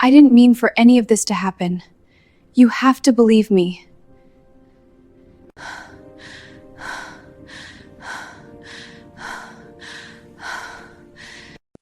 I didn't mean for any of this to happen. You have to believe me.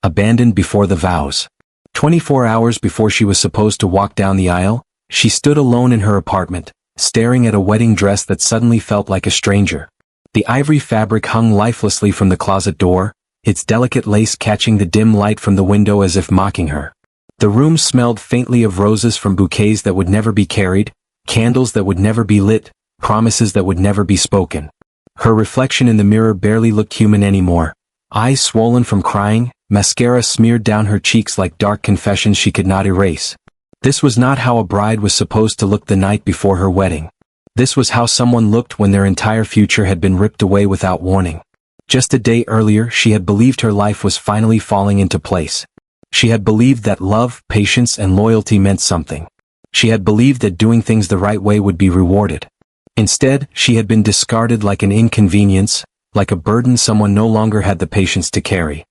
Abandoned before the vows. 24 hours before she was supposed to walk down the aisle, she stood alone in her apartment, staring at a wedding dress that suddenly felt like a stranger. The ivory fabric hung lifelessly from the closet door, its delicate lace catching the dim light from the window as if mocking her. The room smelled faintly of roses from bouquets that would never be carried, candles that would never be lit, promises that would never be spoken. Her reflection in the mirror barely looked human anymore. Eyes swollen from crying, mascara smeared down her cheeks like dark confessions she could not erase. This was not how a bride was supposed to look the night before her wedding. This was how someone looked when their entire future had been ripped away without warning. Just a day earlier, she had believed her life was finally falling into place. She had believed that love, patience, and loyalty meant something. She had believed that doing things the right way would be rewarded. Instead, she had been discarded like an inconvenience, like a burden someone no longer had the patience to carry.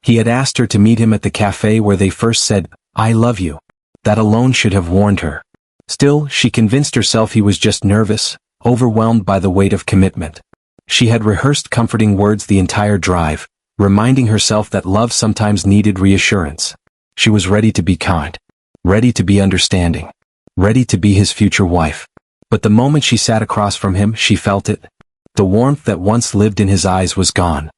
He had asked her to meet him at the cafe where they first said, "I love you." That alone should have warned her. Still, she convinced herself he was just nervous, overwhelmed by the weight of commitment. She had rehearsed comforting words the entire drive, reminding herself that love sometimes needed reassurance. She was ready to be kind, ready to be understanding, ready to be his future wife. But the moment she sat across from him, she felt it. The warmth that once lived in his eyes was gone.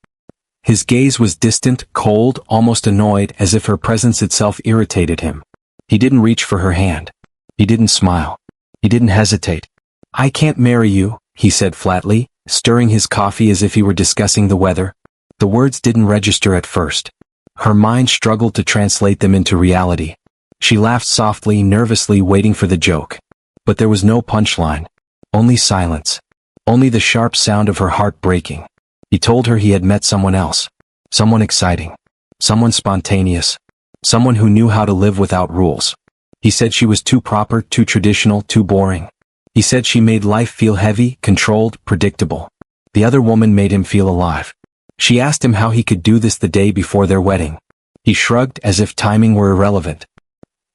His gaze was distant, cold, almost annoyed, as if her presence itself irritated him. He didn't reach for her hand. He didn't smile. He didn't hesitate. "I can't marry you," he said flatly, stirring his coffee as if he were discussing the weather. The words didn't register at first. Her mind struggled to translate them into reality. She laughed softly, nervously, waiting for the joke. But there was no punchline. Only silence. Only the sharp sound of her heart breaking. He told her he had met someone else. Someone exciting. Someone spontaneous. Someone who knew how to live without rules. He said she was too proper, too traditional, too boring. He said she made life feel heavy, controlled, predictable. The other woman made him feel alive. She asked him how he could do this the day before their wedding. He shrugged as if timing were irrelevant.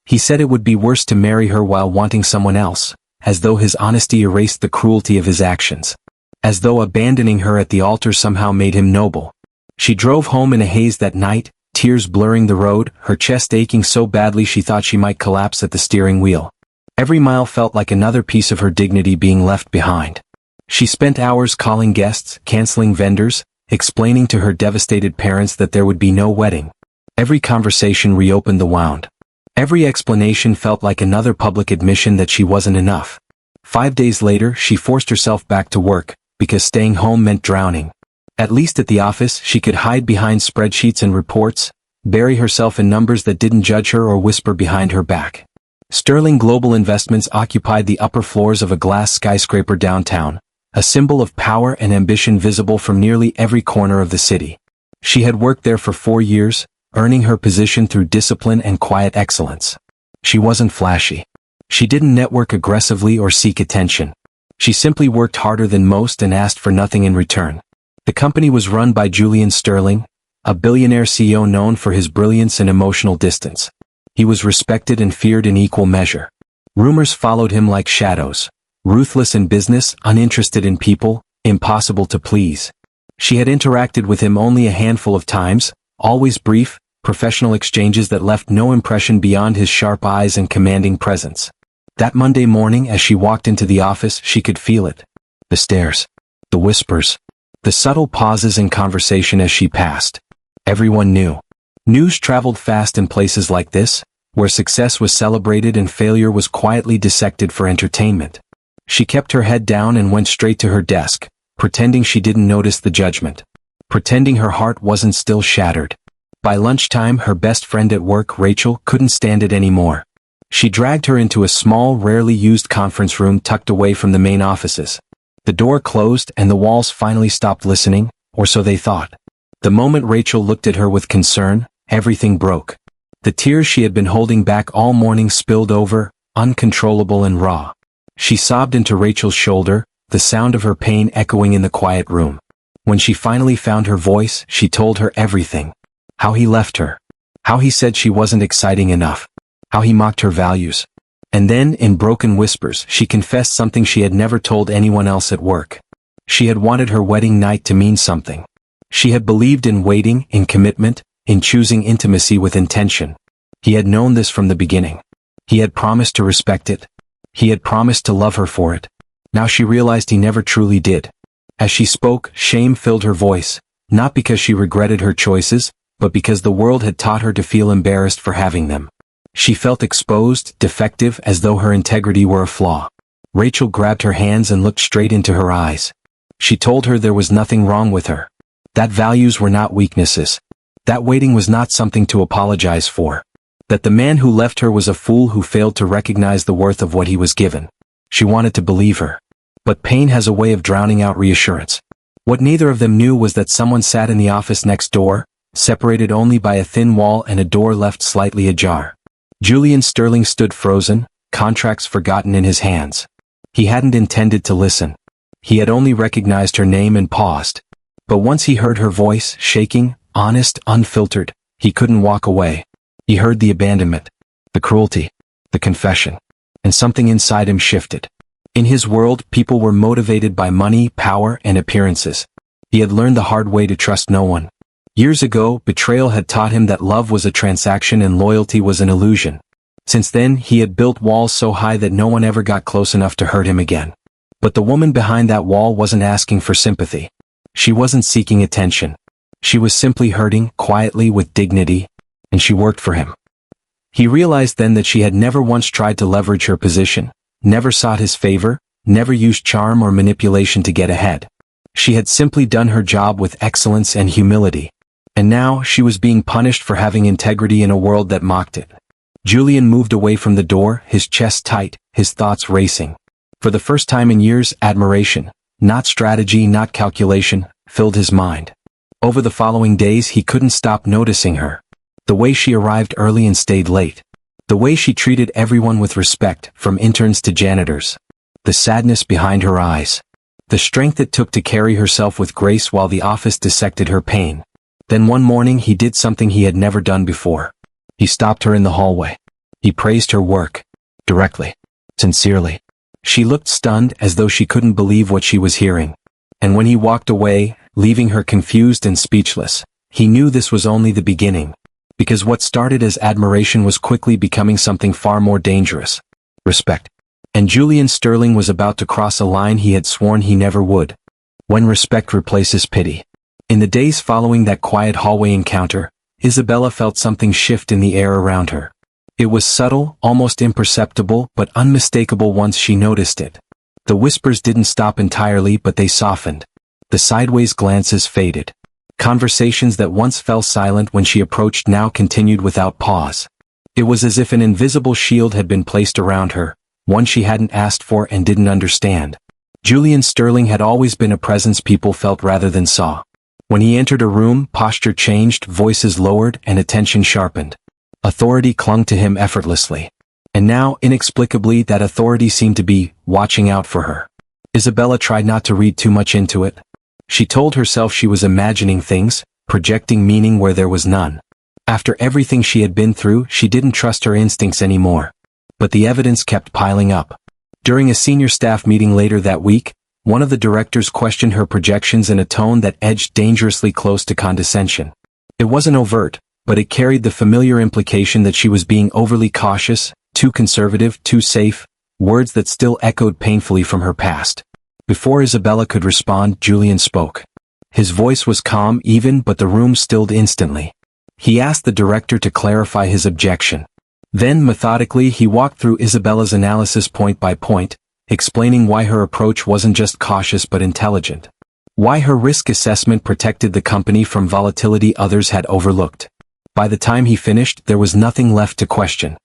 He said it would be worse to marry her while wanting someone else, as though his honesty erased the cruelty of his actions. As though abandoning her at the altar somehow made him noble. She drove home in a haze that night, tears blurring the road, her chest aching so badly she thought she might collapse at the steering wheel. Every mile felt like another piece of her dignity being left behind. She spent hours calling guests, canceling vendors, explaining to her devastated parents that there would be no wedding. Every conversation reopened the wound. Every explanation felt like another public admission that she wasn't enough. 5 days later, she forced herself back to work, because staying home meant drowning. At least at the office, she could hide behind spreadsheets and reports, bury herself in numbers that didn't judge her or whisper behind her back. Sterling Global Investments occupied the upper floors of a glass skyscraper downtown, a symbol of power and ambition visible from nearly every corner of the city. She had worked there for 4 years, earning her position through discipline and quiet excellence. She wasn't flashy. She didn't network aggressively or seek attention. She simply worked harder than most and asked for nothing in return. The company was run by Julian Sterling, a billionaire CEO known for his brilliance and emotional distance. He was respected and feared in equal measure. Rumors followed him like shadows. Ruthless in business, uninterested in people, impossible to please. She had interacted with him only a handful of times, always brief, professional exchanges that left no impression beyond his sharp eyes and commanding presence. That Monday morning as she walked into the office, she could feel it. The stares. The whispers. The subtle pauses in conversation as she passed. Everyone knew. News traveled fast in places like this, where success was celebrated and failure was quietly dissected for entertainment. She kept her head down and went straight to her desk, pretending she didn't notice the judgment. Pretending her heart wasn't still shattered. By lunchtime, her best friend at work, Rachel, couldn't stand it anymore. She dragged her into a small, rarely used conference room tucked away from the main offices. The door closed and the walls finally stopped listening, or so they thought. The moment Rachel looked at her with concern, everything broke. The tears she had been holding back all morning spilled over, uncontrollable and raw. She sobbed into Rachel's shoulder, the sound of her pain echoing in the quiet room. When she finally found her voice, she told her everything. How he left her. How he said she wasn't exciting enough. how he mocked her values. And then, in broken whispers, she confessed something she had never told anyone else at work. She had wanted her wedding night to mean something. She had believed in waiting, in commitment, in choosing intimacy with intention. He had known this from the beginning. He had promised to respect it. He had promised to love her for it. Now she realized he never truly did. As she spoke, shame filled her voice, not because she regretted her choices, but because the world had taught her to feel embarrassed for having them. She felt exposed, defective, as though her integrity were a flaw. Rachel grabbed her hands and looked straight into her eyes. She told her there was nothing wrong with her. That values were not weaknesses. That waiting was not something to apologize for. That the man who left her was a fool who failed to recognize the worth of what he was given. She wanted to believe her. But pain has a way of drowning out reassurance. What neither of them knew was that someone sat in the office next door, separated only by a thin wall and a door left slightly ajar. Julian Sterling stood frozen, contracts forgotten in his hands. He hadn't intended to listen. He had only recognized her name and paused. But once he heard her voice, shaking, honest, unfiltered, he couldn't walk away. He heard the abandonment, the cruelty, the confession, and something inside him shifted. In his world, people were motivated by money, power, and appearances. He had learned the hard way to trust no one. Years ago, betrayal had taught him that love was a transaction and loyalty was an illusion. Since then, he had built walls so high that no one ever got close enough to hurt him again. But the woman behind that wall wasn't asking for sympathy. She wasn't seeking attention. She was simply hurting, quietly, with dignity, and she worked for him. He realized then that she had never once tried to leverage her position, never sought his favor, never used charm or manipulation to get ahead. She had simply done her job with excellence and humility. And now, she was being punished for having integrity in a world that mocked it. Julian moved away from the door, his chest tight, his thoughts racing. For the first time in years, admiration, not strategy, not calculation, filled his mind. Over the following days, he couldn't stop noticing her. The way she arrived early and stayed late. The way she treated everyone with respect, from interns to janitors. The sadness behind her eyes. The strength it took to carry herself with grace while the office dissected her pain. Then one morning he did something he had never done before. He stopped her in the hallway. He praised her work. Directly. Sincerely. She looked stunned, as though she couldn't believe what she was hearing. And when he walked away, leaving her confused and speechless, he knew this was only the beginning. Because what started as admiration was quickly becoming something far more dangerous. Respect. And Julian Sterling was about to cross a line he had sworn he never would. When respect replaces pity. In the days following that quiet hallway encounter, Isabella felt something shift in the air around her. It was subtle, almost imperceptible, but unmistakable once she noticed it. The whispers didn't stop entirely, but they softened. The sideways glances faded. Conversations that once fell silent when she approached now continued without pause. It was as if an invisible shield had been placed around her, one she hadn't asked for and didn't understand. Julian Sterling had always been a presence people felt rather than saw. When he entered a room, posture changed, voices lowered, and attention sharpened. Authority clung to him effortlessly. And now, inexplicably, that authority seemed to be watching out for her. Isabella tried not to read too much into it. She told herself she was imagining things, projecting meaning where there was none. After everything she had been through, she didn't trust her instincts anymore. But the evidence kept piling up. During a senior staff meeting later that week, one of the directors questioned her projections in a tone that edged dangerously close to condescension. It wasn't overt, but it carried the familiar implication that she was being overly cautious, too conservative, too safe, words that still echoed painfully from her past. Before Isabella could respond, Julian spoke. His voice was calm, even, but the room stilled instantly. He asked the director to clarify his objection. Then, methodically, he walked through Isabella's analysis point by point, explaining why her approach wasn't just cautious but intelligent. Why her risk assessment protected the company from volatility others had overlooked. By the time he finished, there was nothing left to question.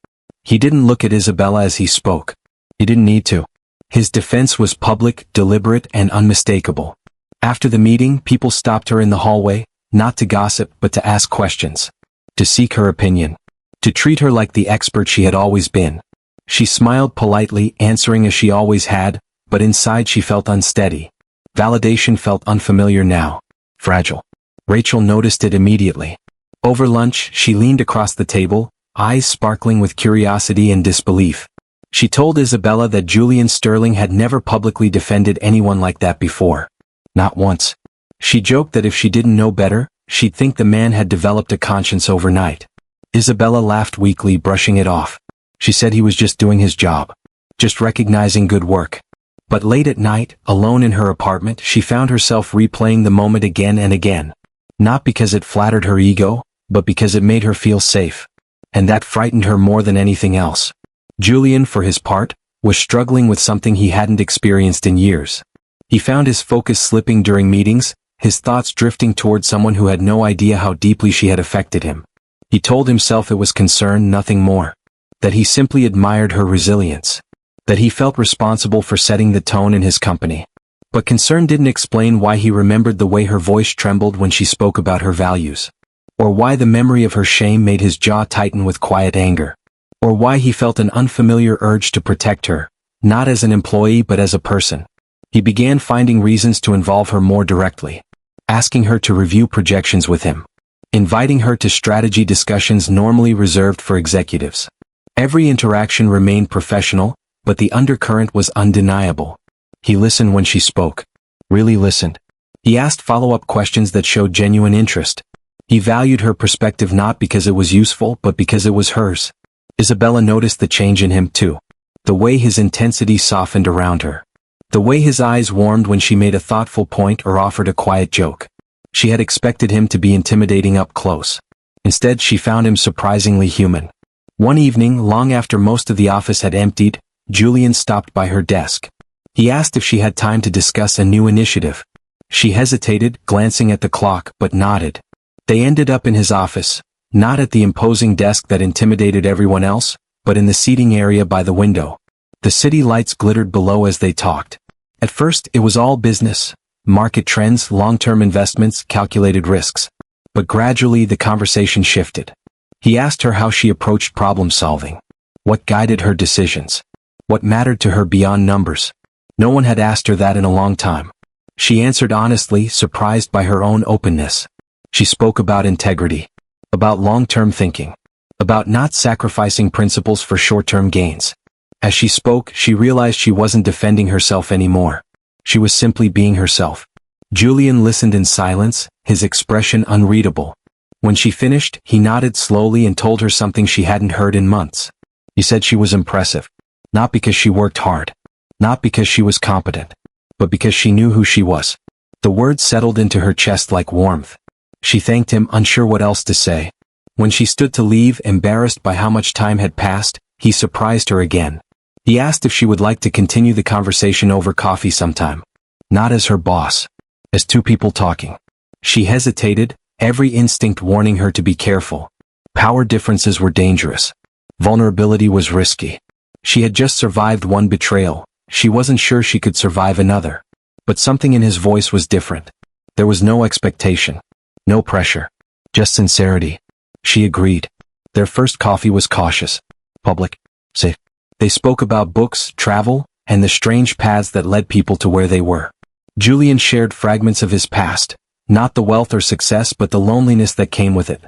He didn't look at Isabella as he spoke. He didn't need to. His defense was public, deliberate, and unmistakable. After the meeting, people stopped her in the hallway, not to gossip but to ask questions. To seek her opinion. To treat her like the expert she had always been. She smiled politely, answering as she always had, but inside she felt unsteady. Validation felt unfamiliar now. Fragile. Rachel noticed it immediately. Over lunch, she leaned across the table, eyes sparkling with curiosity and disbelief. She told Isabella that Julian Sterling had never publicly defended anyone like that before. Not once. She joked that if she didn't know better, she'd think the man had developed a conscience overnight. Isabella laughed weakly, brushing it off. She said he was just doing his job. Just recognizing good work. But late at night, alone in her apartment, she found herself replaying the moment again and again. Not because it flattered her ego, but because it made her feel safe. And that frightened her more than anything else. Julian, for his part, was struggling with something he hadn't experienced in years. He found his focus slipping during meetings, his thoughts drifting toward someone who had no idea how deeply she had affected him. He told himself it was concern, nothing more. That he simply admired her resilience. That he felt responsible for setting the tone in his company. But concern didn't explain why he remembered the way her voice trembled when she spoke about her values. Or why the memory of her shame made his jaw tighten with quiet anger. Or why he felt an unfamiliar urge to protect her, not as an employee but as a person. He began finding reasons to involve her more directly. Asking her to review projections with him. Inviting her to strategy discussions normally reserved for executives. Every interaction remained professional, but the undercurrent was undeniable. He listened when she spoke. Really listened. He asked follow-up questions that showed genuine interest. He valued her perspective not because it was useful but because it was hers. Isabella noticed the change in him too. The way his intensity softened around her. The way his eyes warmed when she made a thoughtful point or offered a quiet joke. She had expected him to be intimidating up close. Instead, she found him surprisingly human. One evening, long after most of the office had emptied, Julian stopped by her desk. He asked if she had time to discuss a new initiative. She hesitated, glancing at the clock, but nodded. They ended up in his office, not at the imposing desk that intimidated everyone else, but in the seating area by the window. The city lights glittered below as they talked. At first, it was all business, market trends, long-term investments, calculated risks. But gradually the conversation shifted. He asked her how she approached problem-solving. What guided her decisions. What mattered to her beyond numbers? No one had asked her that in a long time. She answered honestly, surprised by her own openness. She spoke about integrity. About long-term thinking. About not sacrificing principles for short-term gains. As she spoke, she realized she wasn't defending herself anymore. She was simply being herself. Julian listened in silence, his expression unreadable. When she finished, he nodded slowly and told her something she hadn't heard in months. He said she was impressive. Not because she worked hard. Not because she was competent. But because she knew who she was. The words settled into her chest like warmth. She thanked him, unsure what else to say. When she stood to leave, embarrassed by how much time had passed, he surprised her again. He asked if she would like to continue the conversation over coffee sometime. Not as her boss. As two people talking. She hesitated, every instinct warning her to be careful. Power differences were dangerous. Vulnerability was risky. She had just survived one betrayal. She wasn't sure she could survive another. But something in his voice was different. There was no expectation. No pressure. Just sincerity. She agreed. Their first coffee was cautious. Public. Safe. They spoke about books, travel, and the strange paths that led people to where they were. Julian shared fragments of his past. Not the wealth or success but the loneliness that came with it.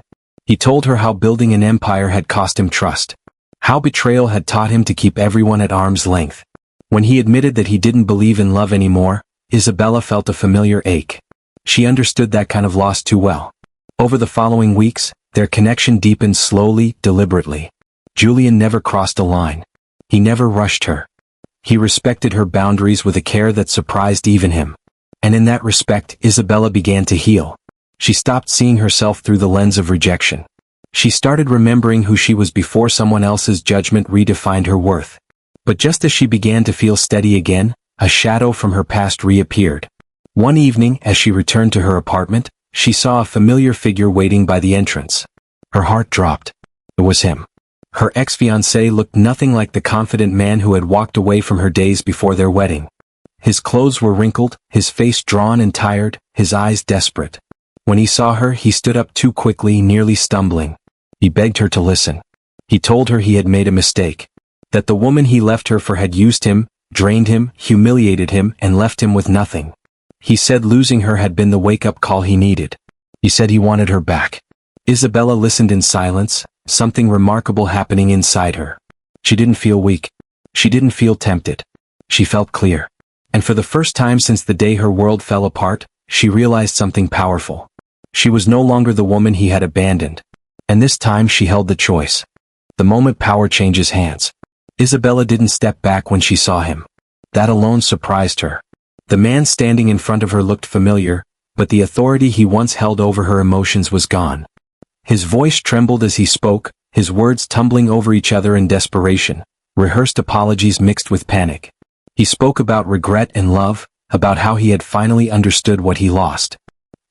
He told her how building an empire had cost him trust. How betrayal had taught him to keep everyone at arm's length. When he admitted that he didn't believe in love anymore, Isabella felt a familiar ache. She understood that kind of loss too well. Over the following weeks, their connection deepened slowly, deliberately. Julian never crossed a line. He never rushed her. He respected her boundaries with a care that surprised even him. And in that respect, Isabella began to heal. She stopped seeing herself through the lens of rejection. She started remembering who she was before someone else's judgment redefined her worth. But just as she began to feel steady again, a shadow from her past reappeared. One evening, as she returned to her apartment, she saw a familiar figure waiting by the entrance. Her heart dropped. It was him. Her ex-fiancé looked nothing like the confident man who had walked away from her days before their wedding. His clothes were wrinkled, his face drawn and tired, his eyes desperate. When he saw her, he stood up too quickly, nearly stumbling. He begged her to listen. He told her he had made a mistake. That the woman he left her for had used him, drained him, humiliated him, and left him with nothing. He said losing her had been the wake-up call he needed. He said he wanted her back. Isabella listened in silence, something remarkable happening inside her. She didn't feel weak. She didn't feel tempted. She felt clear. And for the first time since the day her world fell apart, she realized something powerful. She was no longer the woman he had abandoned. And this time she held the choice. The moment power changes hands. Isabella didn't step back when she saw him. That alone surprised her. The man standing in front of her looked familiar, but the authority he once held over her emotions was gone. His voice trembled as he spoke, his words tumbling over each other in desperation, rehearsed apologies mixed with panic. He spoke about regret and love, about how he had finally understood what he lost.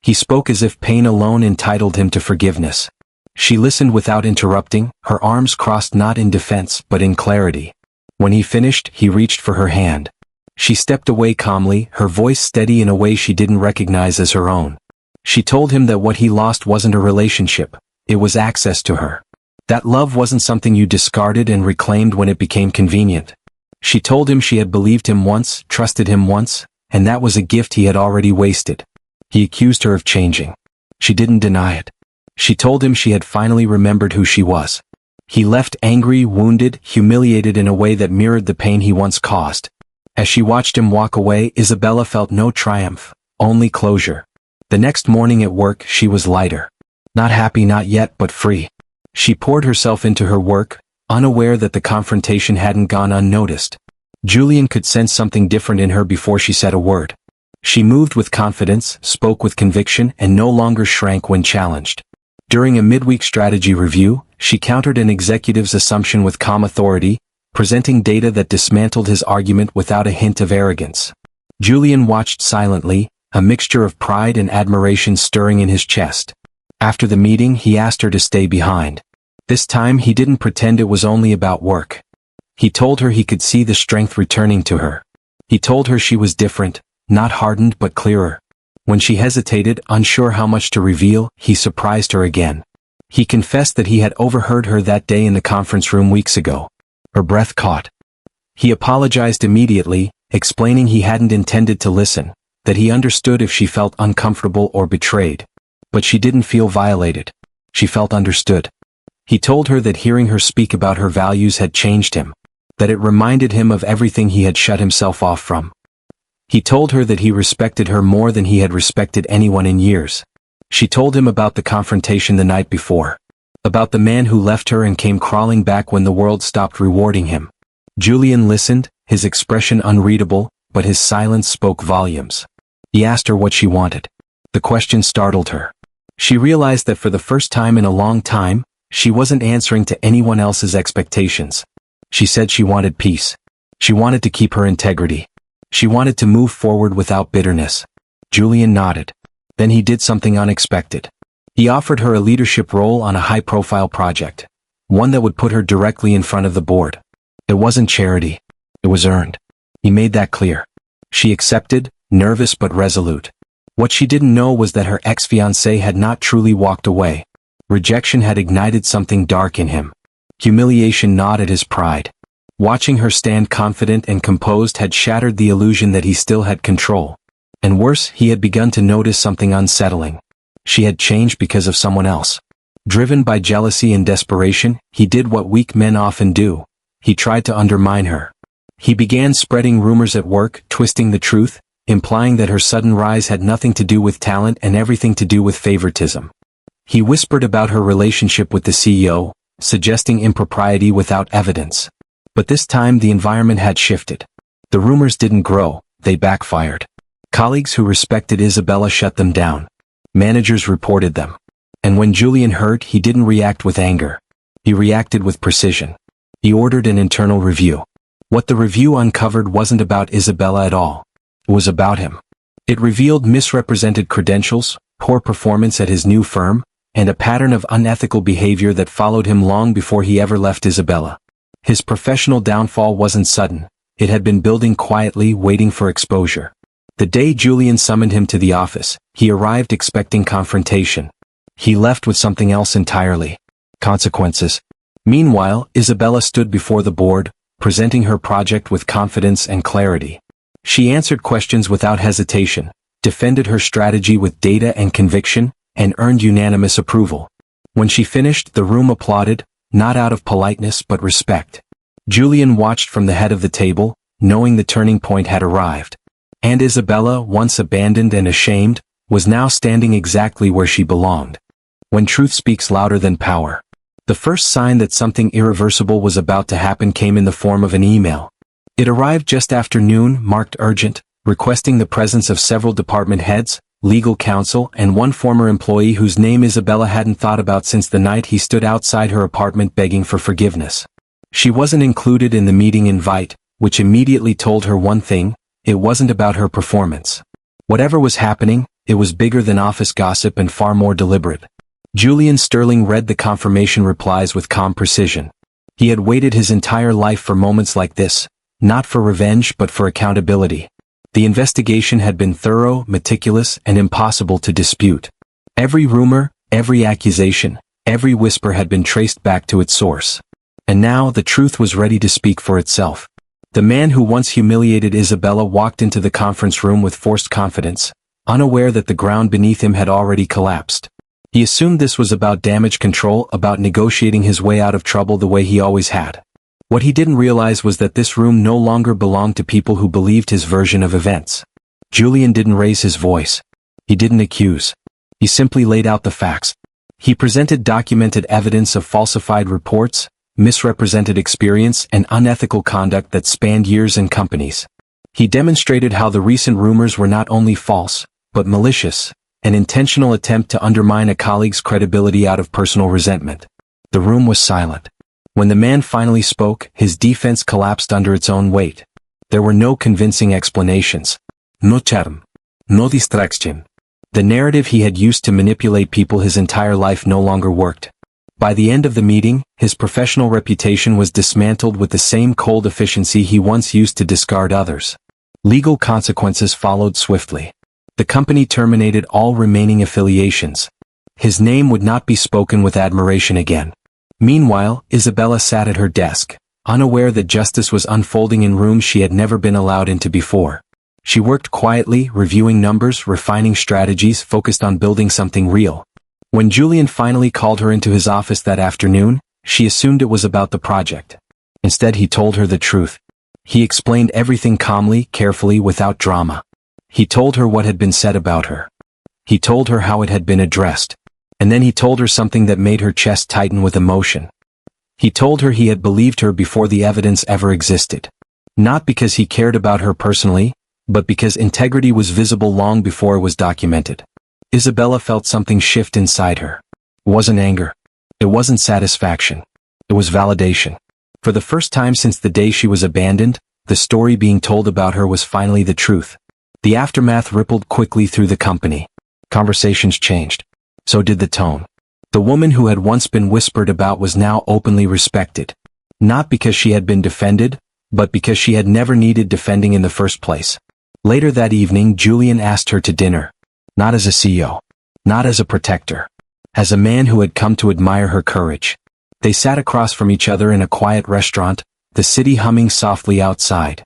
He spoke as if pain alone entitled him to forgiveness. She listened without interrupting, her arms crossed not in defense but in clarity. When he finished, he reached for her hand. She stepped away calmly, her voice steady in a way she didn't recognize as her own. She told him that what he lost wasn't a relationship, it was access to her. That love wasn't something you discarded and reclaimed when it became convenient. She told him she had believed him once, trusted him once, and that was a gift he had already wasted. He accused her of changing. She didn't deny it. She told him she had finally remembered who she was. He left angry, wounded, humiliated in a way that mirrored the pain he once caused. As she watched him walk away, Isabella felt no triumph, only closure. The next morning at work, she was lighter. Not happy, not yet, but free. She poured herself into her work, unaware that the confrontation hadn't gone unnoticed. Julian could sense something different in her before she said a word. She moved with confidence, spoke with conviction, and no longer shrank when challenged. During a midweek strategy review, she countered an executive's assumption with calm authority, presenting data that dismantled his argument without a hint of arrogance. Julian watched silently, a mixture of pride and admiration stirring in his chest. After the meeting, he asked her to stay behind. This time he didn't pretend it was only about work. He told her he could see the strength returning to her. He told her she was different, not hardened but clearer. When she hesitated, unsure how much to reveal, he surprised her again. He confessed that he had overheard her that day in the conference room weeks ago. Her breath caught. He apologized immediately, explaining he hadn't intended to listen, that he understood if she felt uncomfortable or betrayed. But she didn't feel violated. She felt understood. He told her that hearing her speak about her values had changed him, that it reminded him of everything he had shut himself off from. He told her that he respected her more than he had respected anyone in years. She told him about the confrontation the night before, about the man who left her and came crawling back when the world stopped rewarding him. Julian listened, his expression unreadable, but his silence spoke volumes. He asked her what she wanted. The question startled her. She realized that for the first time in a long time, she wasn't answering to anyone else's expectations. She said she wanted peace. She wanted to keep her integrity. She wanted to move forward without bitterness. Julian nodded. Then he did something unexpected. He offered her a leadership role on a high-profile project, one that would put her directly in front of the board. It wasn't charity. It was earned. He made that clear. She accepted, nervous but resolute. What she didn't know was that her ex-fiancé had not truly walked away. Rejection had ignited something dark in him. Humiliation gnawed at his pride. Watching her stand confident and composed had shattered the illusion that he still had control. And worse, he had begun to notice something unsettling. She had changed because of someone else. Driven by jealousy and desperation, he did what weak men often do. He tried to undermine her. He began spreading rumors at work, twisting the truth, implying that her sudden rise had nothing to do with talent and everything to do with favoritism. He whispered about her relationship with the CEO, suggesting impropriety without evidence. But this time the environment had shifted. The rumors didn't grow, they backfired. Colleagues who respected Isabella shut them down. Managers reported them. And when Julian heard, he didn't react with anger. He reacted with precision. He ordered an internal review. What the review uncovered wasn't about Isabella at all. It was about him. It revealed misrepresented credentials, poor performance at his new firm, and a pattern of unethical behavior that followed him long before he ever left Isabella. His professional downfall wasn't sudden. It had been building quietly, waiting for exposure. The day Julian summoned him to the office, he arrived expecting confrontation. He left with something else entirely. Consequences. Meanwhile, Isabella stood before the board, presenting her project with confidence and clarity. She answered questions without hesitation, defended her strategy with data and conviction, and earned unanimous approval. When she finished, the room applauded, not out of politeness but respect. Julian watched from the head of the table, knowing the turning point had arrived. And Isabella, once abandoned and ashamed, was now standing exactly where she belonged. When truth speaks louder than power. The first sign that something irreversible was about to happen came in the form of an email. It arrived just after noon, marked urgent, requesting the presence of several department heads, legal counsel, and one former employee whose name Isabella hadn't thought about since the night he stood outside her apartment begging for forgiveness. She wasn't included in the meeting invite, which immediately told her one thing: it wasn't about her performance. Whatever was happening, it was bigger than office gossip and far more deliberate. Julian Sterling read the confirmation replies with calm precision. He had waited his entire life for moments like this, not for revenge but for accountability. The investigation had been thorough, meticulous, and impossible to dispute. Every rumor, every accusation, every whisper had been traced back to its source. And now the truth was ready to speak for itself. The man who once humiliated Isabella walked into the conference room with forced confidence, unaware that the ground beneath him had already collapsed. He assumed this was about damage control, about negotiating his way out of trouble the way he always had. What he didn't realize was that this room no longer belonged to people who believed his version of events. Julian didn't raise his voice. He didn't accuse. He simply laid out the facts. He presented documented evidence of falsified reports, misrepresented experience, and unethical conduct that spanned years and companies. He demonstrated how the recent rumors were not only false, but malicious, an intentional attempt to undermine a colleague's credibility out of personal resentment. The room was silent. When the man finally spoke, his defense collapsed under its own weight. There were no convincing explanations. No charm. No distraction. The narrative he had used to manipulate people his entire life no longer worked. By the end of the meeting, his professional reputation was dismantled with the same cold efficiency he once used to discard others. Legal consequences followed swiftly. The company terminated all remaining affiliations. His name would not be spoken with admiration again. Meanwhile, Isabella sat at her desk, unaware that justice was unfolding in rooms she had never been allowed into before. She worked quietly, reviewing numbers, refining strategies, focused on building something real. When Julian finally called her into his office that afternoon, she assumed it was about the project. Instead, he told her the truth. He explained everything calmly, carefully, without drama. He told her what had been said about her. He told her how it had been addressed. And then he told her something that made her chest tighten with emotion. He told her he had believed her before the evidence ever existed. Not because he cared about her personally, but because integrity was visible long before it was documented. Isabella felt something shift inside her. It wasn't anger. It wasn't satisfaction. It was validation. For the first time since the day she was abandoned, the story being told about her was finally the truth. The aftermath rippled quickly through the company. Conversations changed. So did the tone. The woman who had once been whispered about was now openly respected. Not because she had been defended, but because she had never needed defending in the first place. Later that evening, Julian asked her to dinner. Not as a CEO. Not as a protector. As a man who had come to admire her courage. They sat across from each other in a quiet restaurant, the city humming softly outside.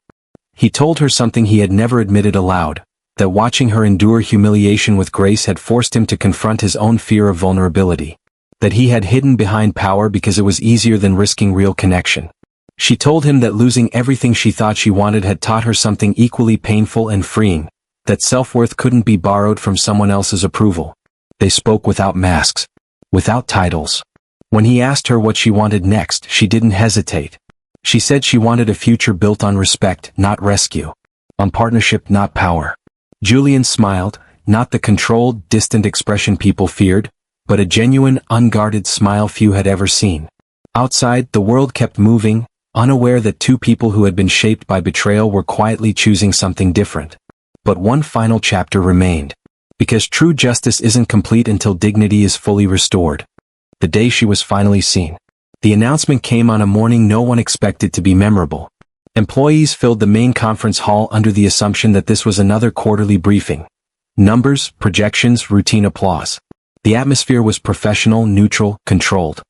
He told her something he had never admitted aloud, that watching her endure humiliation with grace had forced him to confront his own fear of vulnerability. That he had hidden behind power because it was easier than risking real connection. She told him that losing everything she thought she wanted had taught her something equally painful and freeing, that self-worth couldn't be borrowed from someone else's approval. They spoke without masks, without titles. When he asked her what she wanted next, she didn't hesitate. She said she wanted a future built on respect, not rescue. On partnership, not power. Julian smiled, not the controlled, distant expression people feared, but a genuine, unguarded smile few had ever seen. Outside, the world kept moving, unaware that two people who had been shaped by betrayal were quietly choosing something different. But one final chapter remained. Because true justice isn't complete until dignity is fully restored. The day she was finally seen. The announcement came on a morning no one expected to be memorable. Employees filled the main conference hall under the assumption that this was another quarterly briefing. Numbers, projections, routine applause. The atmosphere was professional, neutral, controlled.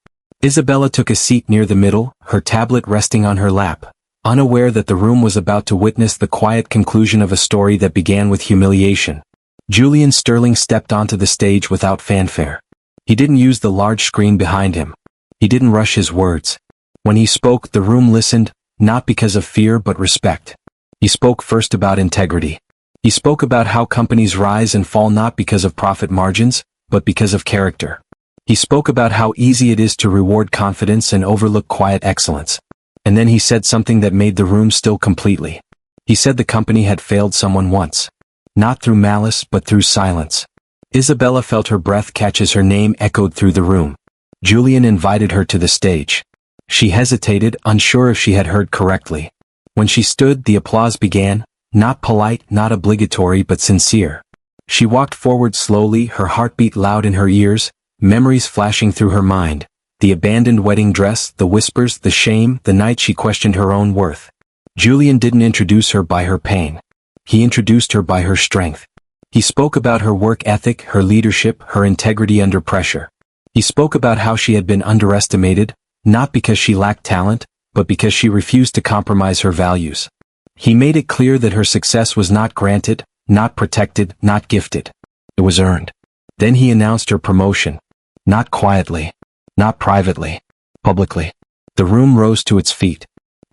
Isabella took a seat near the middle, her tablet resting on her lap, unaware that the room was about to witness the quiet conclusion of a story that began with humiliation. Julian Sterling stepped onto the stage without fanfare. He didn't use the large screen behind him. He didn't rush his words. When he spoke, the room listened, not because of fear but respect. He spoke first about integrity. He spoke about how companies rise and fall not because of profit margins, but because of character. He spoke about how easy it is to reward confidence and overlook quiet excellence. And then he said something that made the room still completely. He said the company had failed someone once. Not through malice but through silence. Isabella felt her breath catch as her name echoed through the room. Julian invited her to the stage. She hesitated, unsure if she had heard correctly. When she stood, the applause began, not polite, not obligatory but sincere. She walked forward slowly, her heartbeat loud in her ears, memories flashing through her mind. The abandoned wedding dress, the whispers, the shame, the night she questioned her own worth. Julian didn't introduce her by her pain. He introduced her by her strength. He spoke about her work ethic, her leadership, her integrity under pressure. He spoke about how she had been underestimated, not because she lacked talent, but because she refused to compromise her values. He made it clear that her success was not granted, not protected, not gifted. It was earned. Then he announced her promotion. Not quietly. Not privately. Publicly. The room rose to its feet.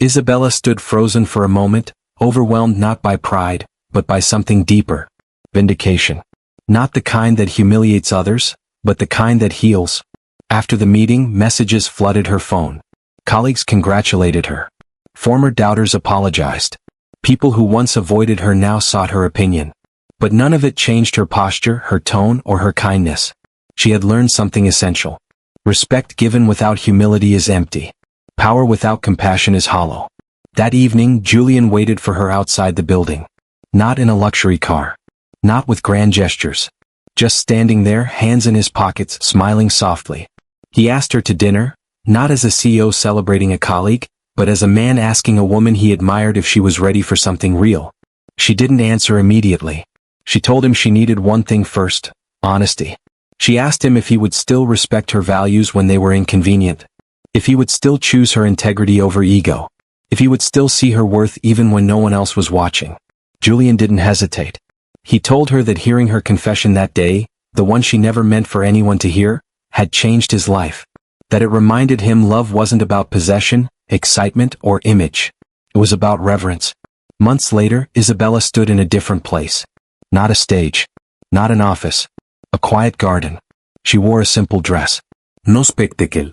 Isabella stood frozen for a moment, overwhelmed not by pride, but by something deeper. Vindication. Not the kind that humiliates others, but the kind that heals. After the meeting, messages flooded her phone. Colleagues congratulated her. Former doubters apologized. People who once avoided her now sought her opinion. But none of it changed her posture, her tone, or her kindness. She had learned something essential. Respect given without humility is empty. Power without compassion is hollow. That evening, Julian waited for her outside the building. Not in a luxury car. Not with grand gestures. Just standing there, hands in his pockets, smiling softly. He asked her to dinner, not as a CEO celebrating a colleague, but as a man asking a woman he admired if she was ready for something real. She didn't answer immediately. She told him she needed one thing first: honesty. She asked him if he would still respect her values when they were inconvenient. If he would still choose her integrity over ego. If he would still see her worth even when no one else was watching. Julian didn't hesitate. He told her that hearing her confession that day, the one she never meant for anyone to hear, had changed his life. That it reminded him love wasn't about possession, excitement, or image. It was about reverence. Months later, Isabella stood in a different place. Not a stage. Not an office. A quiet garden. She wore a simple dress. No spectacle.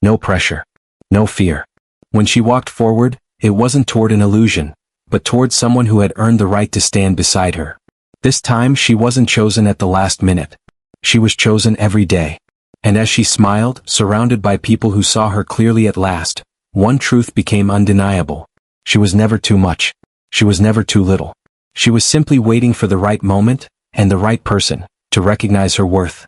No pressure. No fear. When she walked forward, it wasn't toward an illusion, but toward someone who had earned the right to stand beside her. This time she wasn't chosen at the last minute. She was chosen every day. And as she smiled, surrounded by people who saw her clearly at last, one truth became undeniable. She was never too much. She was never too little. She was simply waiting for the right moment, and the right person, to recognize her worth.